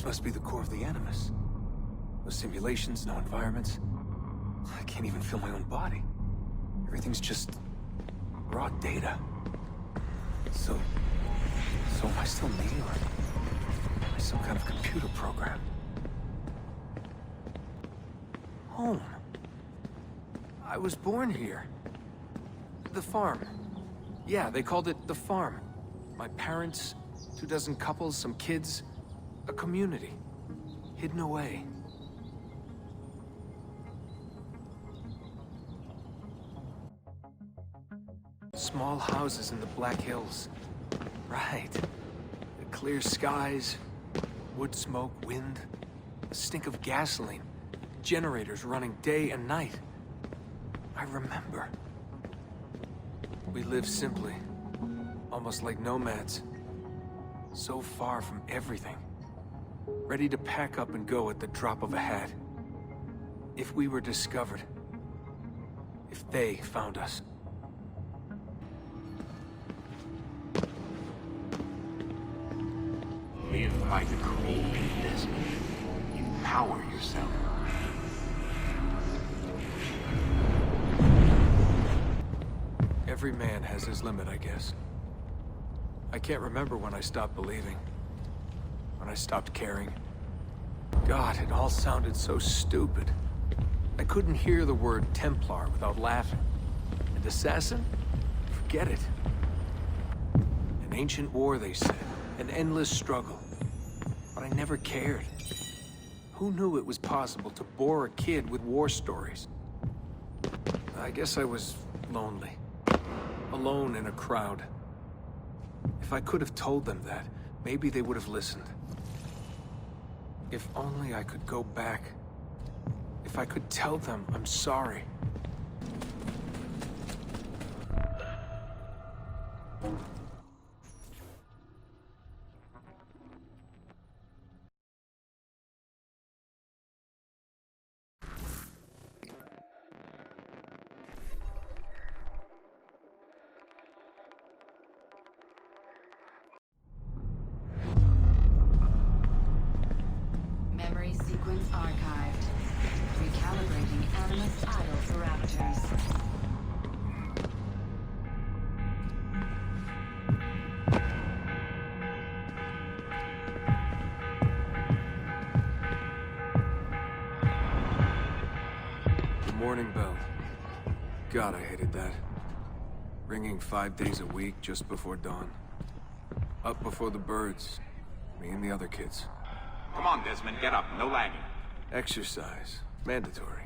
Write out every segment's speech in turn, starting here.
This must be the core of the Animus. No simulations, no environments. I can't even feel my own body. Everything's just raw data. So am I still me, or am I some kind of computer program? Home. I was born here. The farm. Yeah, they called it the farm. My parents, 24 couples, some kids, a community. Hidden away. Small houses in the Black Hills. Right. The clear skies, wood smoke, wind, the stink of gasoline, generators running day and night. I remember. We lived simply, almost like nomads. So far from everything. Ready to pack up and go at the drop of a hat. If we were discovered. If they found us. Live by the code, Desmond. Empower yourself. Every man has his limit, I guess. I can't remember when I stopped believing. When I stopped caring. God, it all sounded so stupid. I couldn't hear the word Templar without laughing. And assassin? Forget it. An ancient war, they said. An endless struggle. But I never cared. Who knew it was possible to bore a kid with war stories? I guess I was lonely. Alone in a crowd. If I could have told them that, maybe they would have listened. If only I could go back. If I could tell them I'm sorry. Memory sequence archived. Recalibrating Animus idle parameters. The morning bell. God, I hated that. Ringing 5 days a week just before dawn. Up before the birds. Me and the other kids. Come on, Desmond, get up. No lagging. Exercise. Mandatory.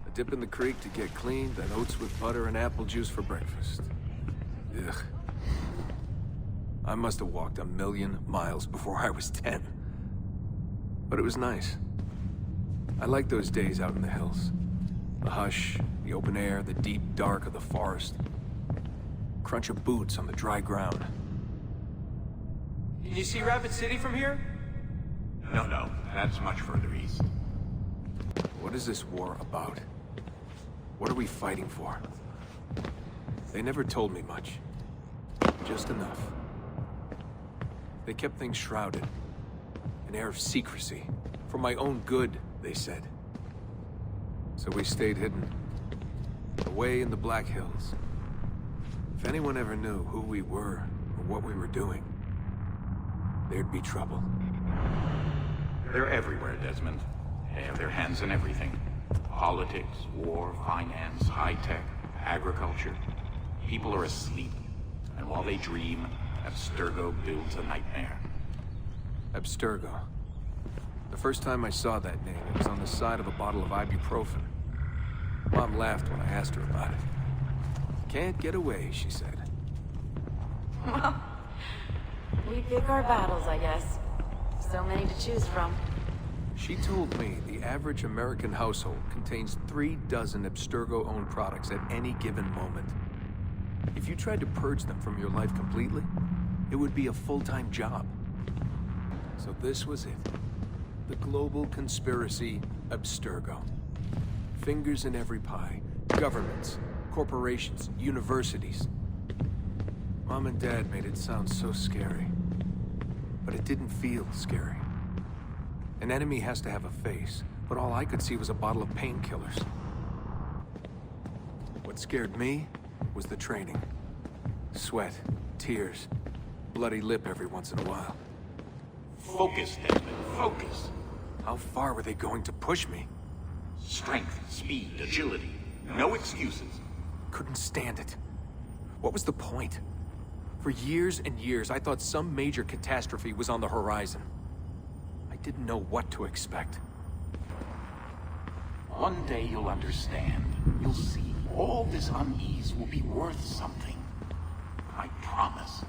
A dip in the creek to get clean, then oats with butter and apple juice for breakfast. Ugh. I must have walked 1,000,000 miles before I was 10. But it was nice. I liked those days out in the hills. The hush, the open air, the deep dark of the forest. Crunch of boots on the dry ground. Can you see Rapid City from here? No, that's much further east. What is this war about? What are we fighting for? They never told me much. Just enough. They kept things shrouded. An air of secrecy. For my own good, they said. So we stayed hidden. Away in the Black Hills. If anyone ever knew who we were or what we were doing, there'd be trouble. They're everywhere, Desmond. They have their hands in everything. Politics, war, finance, high-tech, agriculture. People are asleep. And while they dream, Abstergo builds a nightmare. Abstergo. The first time I saw that name, it was on the side of a bottle of ibuprofen. Mom laughed when I asked her about it. Can't get away, she said. Well, we pick our battles, I guess. So many to choose from. She told me the average American household contains 3 dozen Abstergo-owned products at any given moment. If you tried to purge them from your life completely, it would be a full-time job. So this was it. The global conspiracy Abstergo. Fingers in every pie. Governments, corporations, universities. Mom and Dad made it sound so scary. But it didn't feel scary. An enemy has to have a face, but all I could see was a bottle of painkillers. What scared me was the training. Sweat, tears, bloody lip every once in a while. Focus, Desmond, focus. How far were they going to push me? Strength, speed, agility. No excuses. Couldn't stand it. What was the point? For years and years, I thought some major catastrophe was on the horizon. I didn't know what to expect. One day you'll understand. You'll see. All this unease will be worth something. I promise.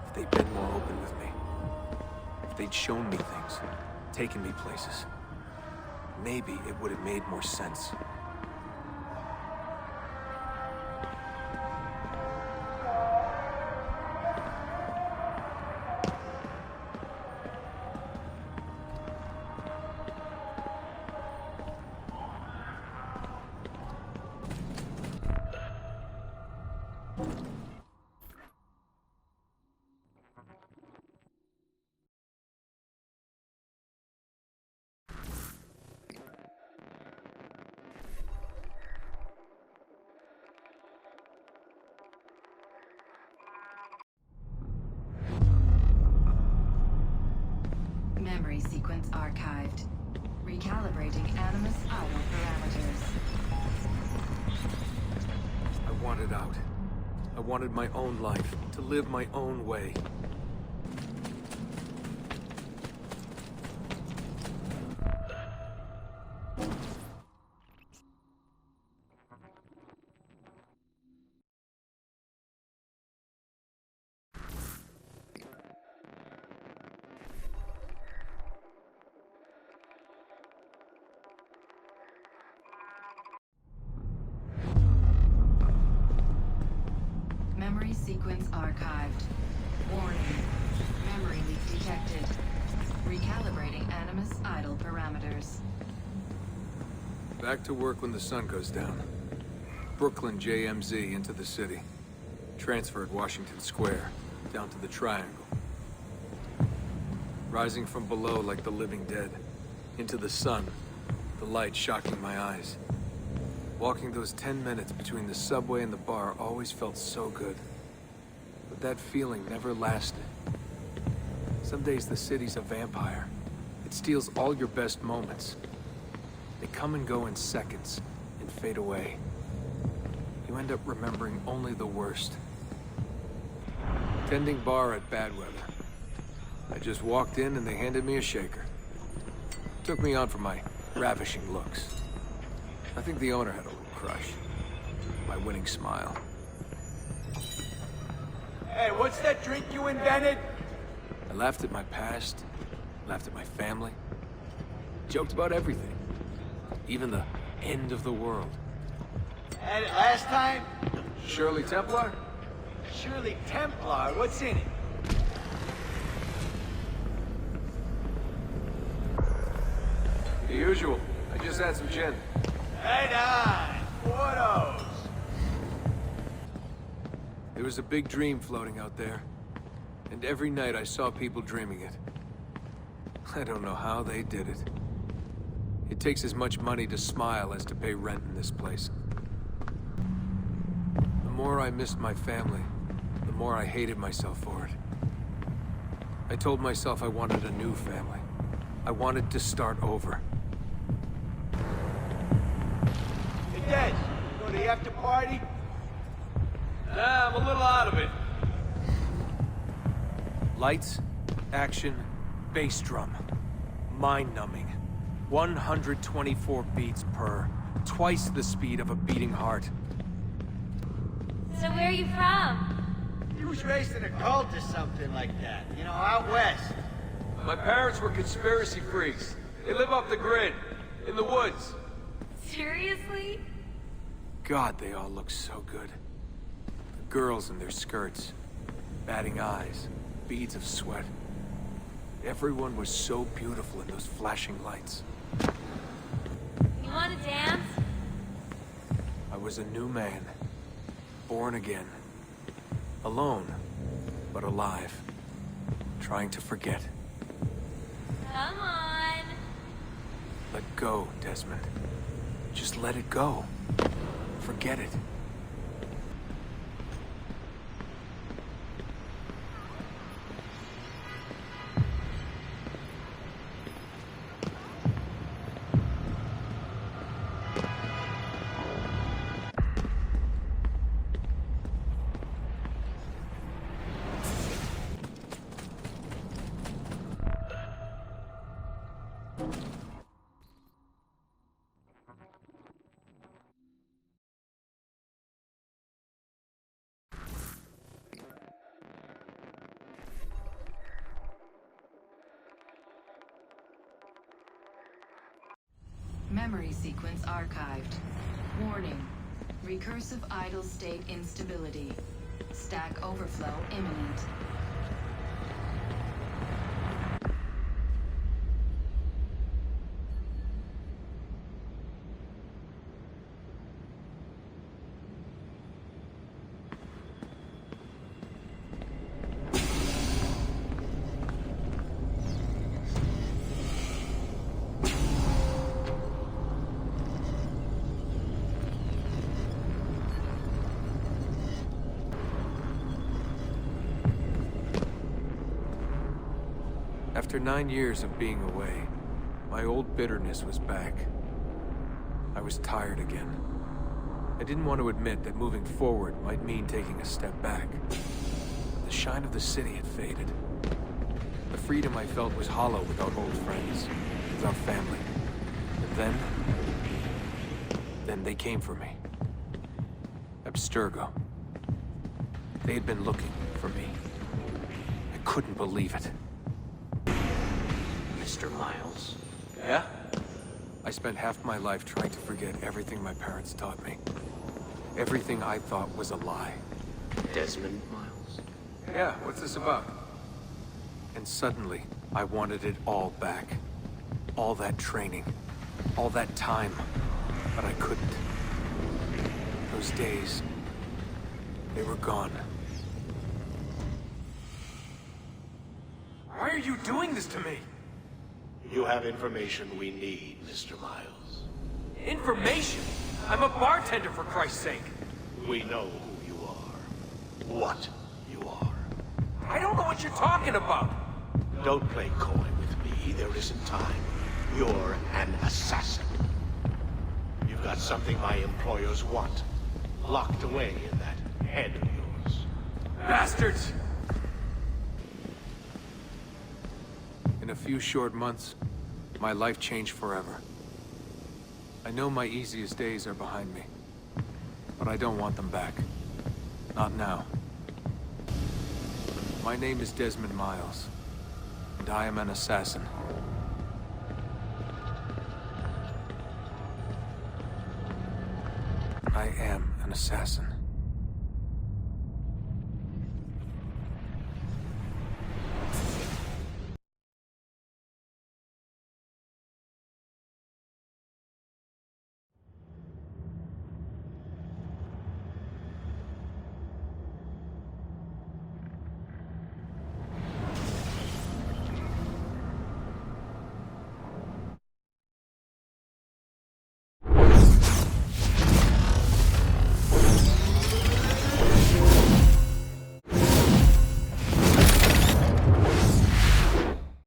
If they'd been more open with me. If they'd shown me things, taken me places. Maybe it would have made more sense. Memory sequence archived. Recalibrating Animus idle parameters. I wanted out. I wanted my own life, to live my own way. Memory sequence archived. Warning. Memory leak detected. Recalibrating Animus idle parameters. Back to work when the sun goes down. Brooklyn JMZ into the city. Transferred Washington Square, down to the Triangle. Rising from below like the living dead. Into the sun, the light shocking my eyes. Walking those 10 minutes between the subway and the bar always felt so good. But that feeling never lasted. Some days the city's a vampire. It steals all your best moments. They come and go in seconds, and fade away. You end up remembering only the worst. Tending bar at bad weather. I just walked in and they handed me a shaker. Took me on for my ravishing looks. I think the owner had a little crush. My winning smile. Hey, what's that drink you invented? I laughed at my past, laughed at my family, joked about everything. Even the end of the world. Had it last time? Shirley Templar? Shirley Templar, what's in it? The usual. I just had some gin. Right on. Photos. There was a big dream floating out there. And every night I saw people dreaming it. I don't know how they did it. It takes as much money to smile as to pay rent in this place. The more I missed my family, the more I hated myself for it. I told myself I wanted a new family. I wanted to start over. Hey, Des, you go to the after party? Nah, I'm a little out of it. Lights, action, bass drum. Mind-numbing. 124 beats per. Twice the speed of a beating heart. So where are you from? He was raised in a cult or something like that. You know, out west. My parents were conspiracy freaks. They live off the grid, in the woods. Seriously? God, they all look so good. The girls in their skirts, batting eyes, beads of sweat. Everyone was so beautiful in those flashing lights. You want to dance? I was a new man, born again. Alone, but alive. Trying to forget. Come on. Let go, Desmond. Just let it go. Forget it. Memory sequence archived. Warning. Recursive idle state instability. Stack overflow imminent. After 9 years of being away, my old bitterness was back. I was tired again. I didn't want to admit that moving forward might mean taking a step back. The shine of the city had faded. The freedom I felt was hollow without old friends, without family. And then they came for me. Abstergo. They had been looking for me. I couldn't believe it. Mr. Miles. Yeah? I spent half my life trying to forget everything my parents taught me. Everything I thought was a lie. Desmond Miles. Yeah, what's this about? And suddenly, I wanted it all back. All that training. All that time. But I couldn't. Those days, they were gone. Why are you doing this to me? You have information we need, Mr. Miles. Information? I'm a bartender, for Christ's sake. We know who you are. What you are. I don't know what you're talking about. Don't play coy with me. There isn't time. You're an assassin. You've got something my employers want. Locked away in that head of yours. Bastards! In a few short months, my life changed forever. I know my easiest days are behind me, but I don't want them back. Not now. My name is Desmond Miles, and I am an assassin. I am an assassin.